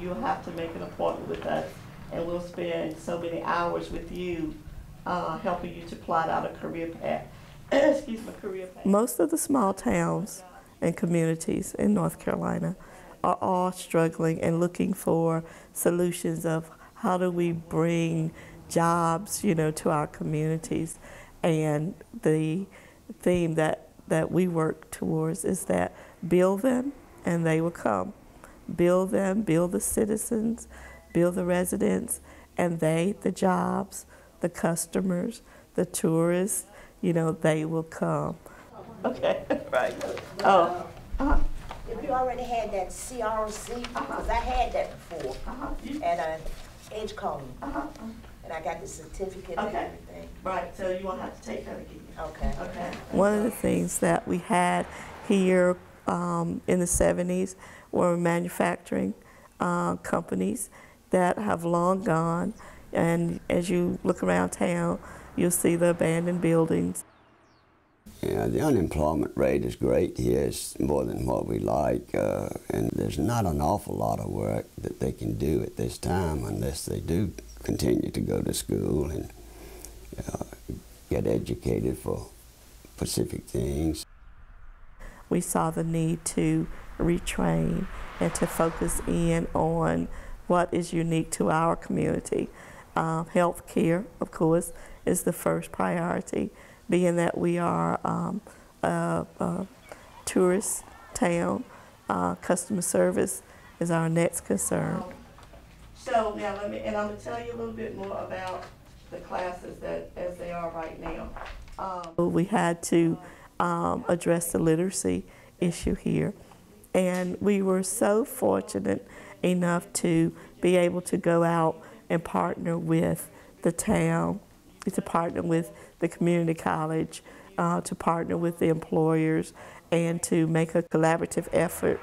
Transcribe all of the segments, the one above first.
You'll have to make an appointment with us, and we'll spend so many hours with you, helping you to plot out a career path. Excuse me, career path. Most of the small towns and communities in North Carolina are all struggling and looking for solutions of how do we bring jobs, to our communities. And the theme that we work towards is that build them and they will come. Build them, build the citizens, build the residents, and they, the jobs, the customers, the tourists, they will come. Okay, right. Oh. If you already had that CRC, because I had that before at Edgecombe, and I got the certificate and everything. Right, so you won't have to take that again. Okay. Okay. One of the things that we had here in the 70s were manufacturing companies that have long gone, and as you look around town, you'll see the abandoned buildings. Yeah, the unemployment rate is great here. It's more than what we like, and there's not an awful lot of work that they can do at this time unless they do continue to go to school and get educated for specific things. We saw the need to retrain and to focus in on what is unique to our community. Health care, of course, is the first priority, being that we are a tourist town. Customer service is our next concern. So now I'm going to tell you a little bit more about the classes as they are right now. We had to address the literacy issue here, and we were so fortunate enough to be able to go out and partner with the town, to partner with the community college, to partner with the employers, and to make a collaborative effort.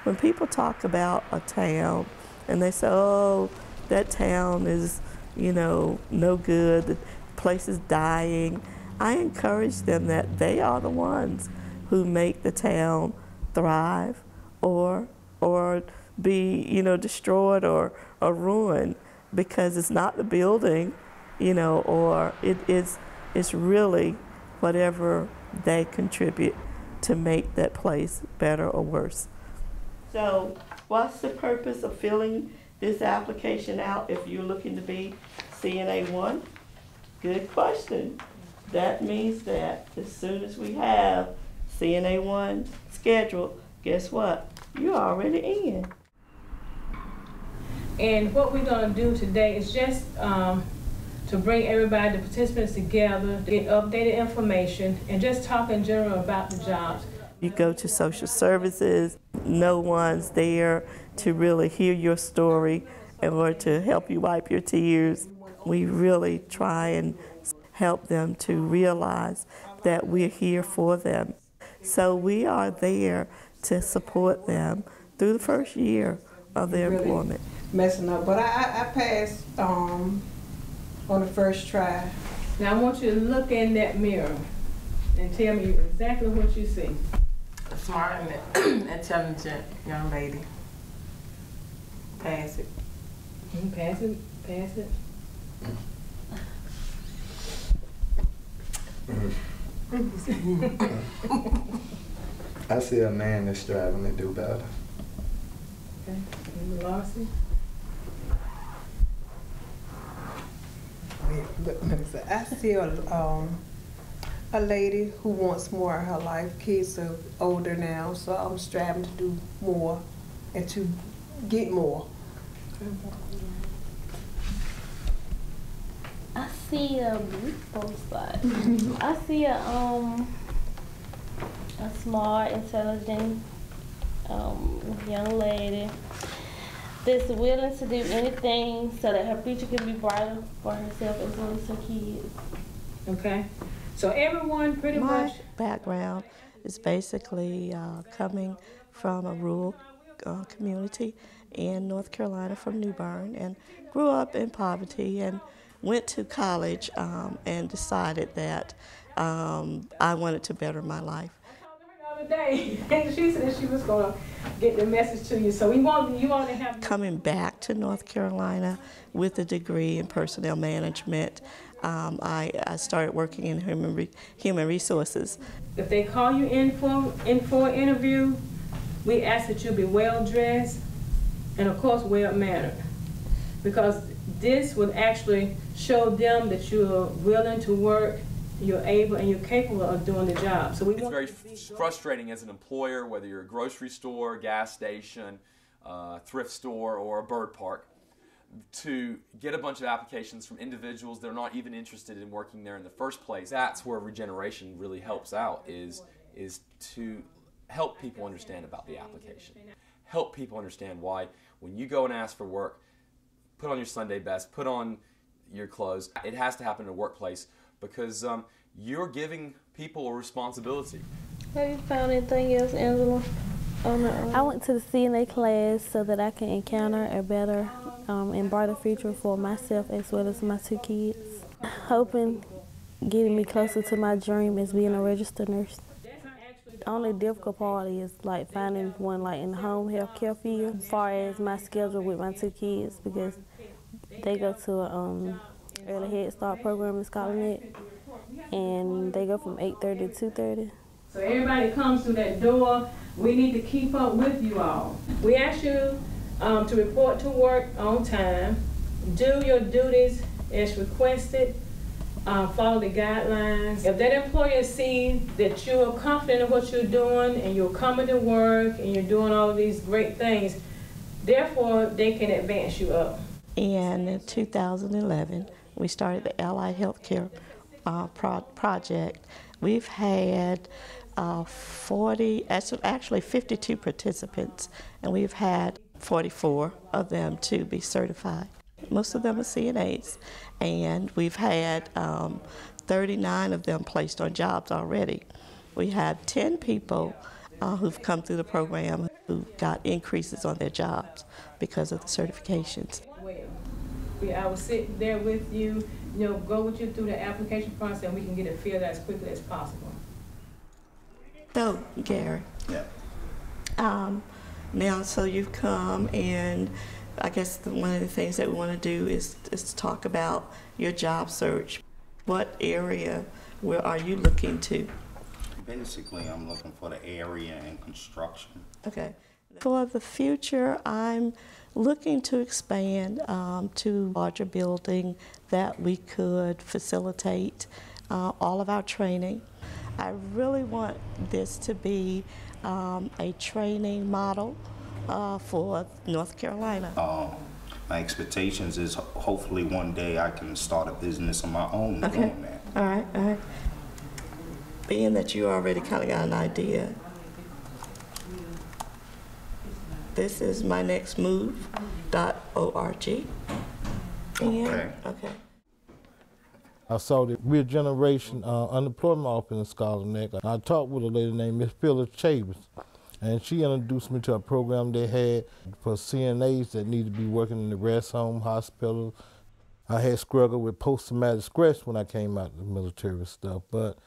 When people talk about a town and they say, oh, that town is, no good, the place is dying, I encourage them that they are the ones who make the town thrive or be, destroyed or ruined, because it's not the building, or it's really whatever they contribute to make that place better or worse. So what's the purpose of filling this application out if you're looking to be CNA 1? Good question. That means that as soon as we have CNA 1 scheduled, guess what? You're already in. And what we're going to do today is just to bring everybody, the participants together, to get updated information, and just talk in general about the jobs. You go to social services, no one's there to really hear your story or to help you wipe your tears. We really try and help them to realize that we're here for them. So we are there to support them through the first year of their employment. Messing up, but I passed on the first try. Now I want you to look in that mirror and tell me exactly what you see. A smart and intelligent young lady. Pass it. Pass it, pass it. I see a man that's striving to do better. Okay, and Larcy? I see a lady who wants more in her life. Kids are older now, so I'm striving to do more and to get more. I see both sides. I see a smart, intelligent young lady that's willing to do anything so that her future can be brighter for herself as well as her kids. Okay. So everyone pretty much. My background is basically coming from a rural community in North Carolina, from New Bern, and grew up in poverty and went to college and decided that I wanted to better my life. Day, and she said she was going to get the message to you. So you want to have Coming back to North Carolina with a degree in personnel management, I started working in human resources. If they call you in for an interview, we ask that you be well dressed and of course well mannered, because this will actually show them that you're willing to work, you're able, and you're capable of doing the job. So it's very frustrating as an employer, whether you're a grocery store, gas station, thrift store, or a bird park, to get a bunch of applications from individuals that are not even interested in working there in the first place. That's where regeneration really helps out, is to help people understand about the application. Help people understand why when you go and ask for work, put on your Sunday best, put on your clothes. It has to happen in a workplace, because you're giving people a responsibility. Have you found anything else, Angela? I went to the CNA class so that I can encounter a better and brighter future for myself as well as my 2 kids. Hoping getting me closer to my dream is being a registered nurse. The only difficult part is like finding one like in the home health care field, as far as my schedule with my 2 kids, because they go to a early Head Start program in Scholar Neck, and they go from 8:30 to 2:30. So everybody comes through that door, we need to keep up with you all. We ask you to report to work on time, do your duties as requested, follow the guidelines. If that employer sees that you are confident in what you're doing and you're coming to work and you're doing all of these great things, therefore they can advance you up. In 2011, we started the Allied Healthcare project. We've had 52 participants, and we've had 44 of them to be certified. Most of them are CNAs, and we've had 39 of them placed on jobs already. We have 10 people who've come through the program who got increases on their jobs because of the certifications. I will sit there with you, go with you through the application process, and we can get it filled out as quickly as possible. So, Gary. Yeah. Now, so you've come, and I guess one of the things that we want to do is talk about your job search. What area, where are you looking to? Basically, I'm looking for the area and construction. Okay. For the future, I'm looking to expand to a larger building that we could facilitate all of our training. I really want this to be a training model for North Carolina. My expectations is hopefully one day I can start a business on my own. Okay. Doing that. All right, all right. Being that you already kind of got an idea, this is mynextmove.org. Okay. Okay. I saw the regeneration unemployment office in Scholar Neck. I talked with a lady named Miss Phyllis Chambers, and she introduced me to a program they had for CNAs that need to be working in the rest home, hospital. I had struggled with post-traumatic stress when I came out of the military and stuff, but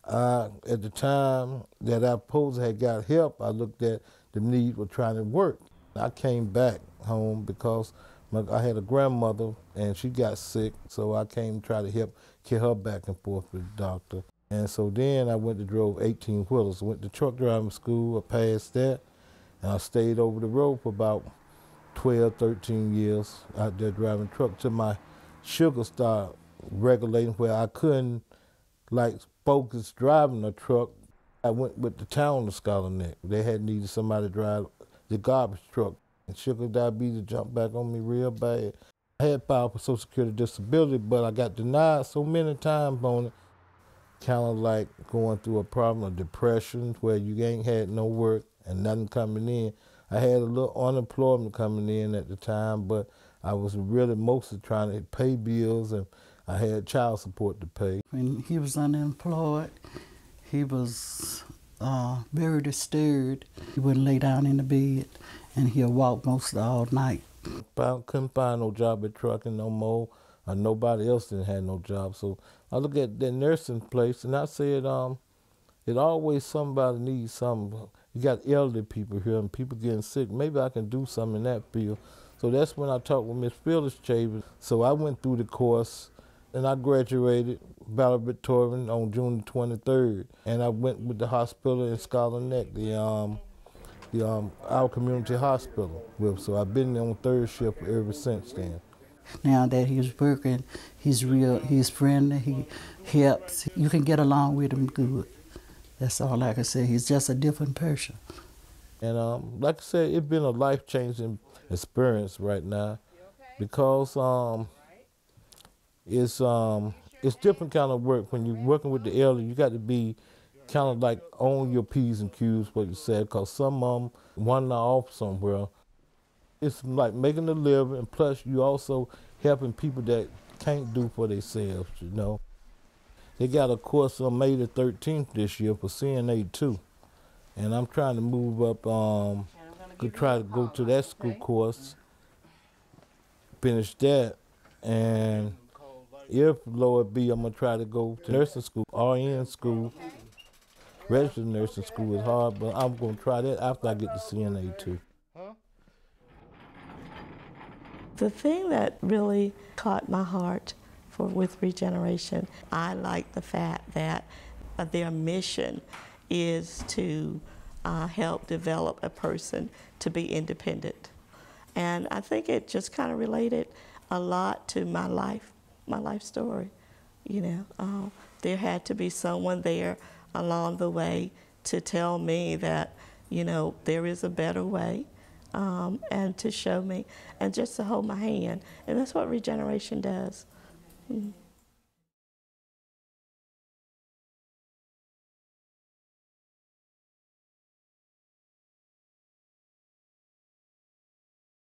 at the time that I supposed had got help, I looked at the need for trying to work. I came back home because I had a grandmother and she got sick, so I came to try to help get her back and forth with the doctor. And so then I went to drove 18-wheelers. Went to truck driving school, I passed that, and I stayed over the road for about 12, 13 years out there driving truck till my sugar started regulating where I couldn't focus driving a truck. I went with the town of Scholar Neck. They had needed somebody to drive the garbage truck. And sugar diabetes jumped back on me real bad. I had filed for Social Security disability, but I got denied so many times on it. Kind of like going through a problem of depression where you ain't had no work and nothing coming in. I had a little unemployment coming in at the time, but I was really mostly trying to pay bills, and I had child support to pay. When he was unemployed, he was very disturbed. He wouldn't lay down in the bed, and he'll walk most all night. I couldn't find no job at trucking no more, or nobody else didn't have no job. So I looked at that nursing place, and I said, It always somebody needs something. You got elderly people here and people getting sick. Maybe I can do something in that field. So that's when I talked with Miss Phyllis Chambers. So I went through the course and I graduated valedictorian on June 23rd. And I went with the hospital in Scholar Neck, our community hospital. So I've been on third shift ever since then. Now that he's working, he's friendly, he helps. You can get along with him good. That's all I can say. He's just a different person. And like I said, it's been a life-changing experience right now because it's different kind of work. When you're working with the elderly, you got to be kind of like on your P's and Q's, what you said, because some of them wander off somewhere. It's like making a living, and plus you also helping people that can't do for themselves, you know. They got a course on May the 13th this year for CNA 2. And I'm trying to move up, try to go to that school course, finish that, and if Lord be, I'm gonna try to go to nursing school, RN school. Registered nursing school is hard, but I'm gonna try that after I get the CNA 2. The thing that really caught my heart with Regeneration, I like the fact that their mission is to help develop a person to be independent. And I think it just kind of related a lot to my life story. You know, there had to be someone there along the way to tell me that, you know, there is a better way, and to show me, and just to hold my hand. And that's what Regeneration does. Mm.